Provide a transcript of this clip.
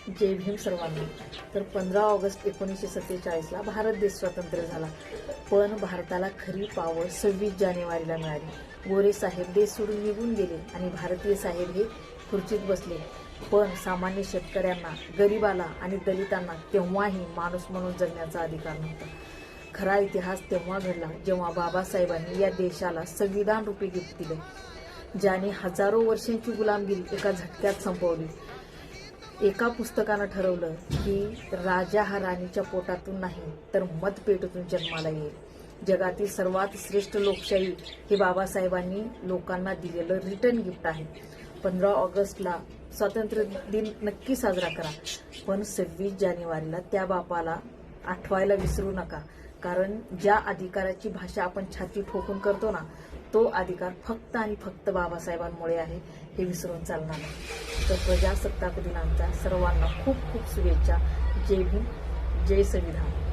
जय भीम सर्वांना. तर 15 ऑगस्ट 1947ला भारत देश स्वतंत्र झाला. पण भारताला खरी पावर 26 जानेवारीला मिळाली. गोरे साहेब देश सोडून निघून गेले आणि भारतीय साहेब हे खुर्चीत बसले. पण सामान्य शेतकऱ्यांना, गरिबाला आणि दलितांना तेव्हाही माणूस म्हणून जगण्याचा अधिकार नव्हता. खरा इतिहास तेव्हा घडला जेव्हा बाबासाहेबांनी या देशाला संविधान रूपी गिफ्ट दिले, ज्याने हजारो वर्षांची गुलामगिरी एका झटक्यात संपवली. एका पुस्तकानं ठरवलं की राजा हा राणीच्या पोटातून नाही तर मतपेटीतून जन्माला येईल. जगातील सर्वात श्रेष्ठ लोकशाही हे बाबासाहेबांनी लोकांना दिलेलं रिटर्न गिफ्ट आहे. 15 ऑगस्टला स्वातंत्र्य दिन नक्की साजरा करा, पण 26 जानेवारीला त्या बापाला आठवायला विसरू नका. कारण ज्या अधिकाराची भाषा आपण छाती ठोकून करतो ना, तो अधिकार फक्त आणि फक्त बाबासाहेबांमुळे आहे, हे विसरून चालणार नाही. तर प्रजासत्ताक दिनांच्या सर्वांना खूप खूप शुभेच्छा. जय भीम, जय संविधान.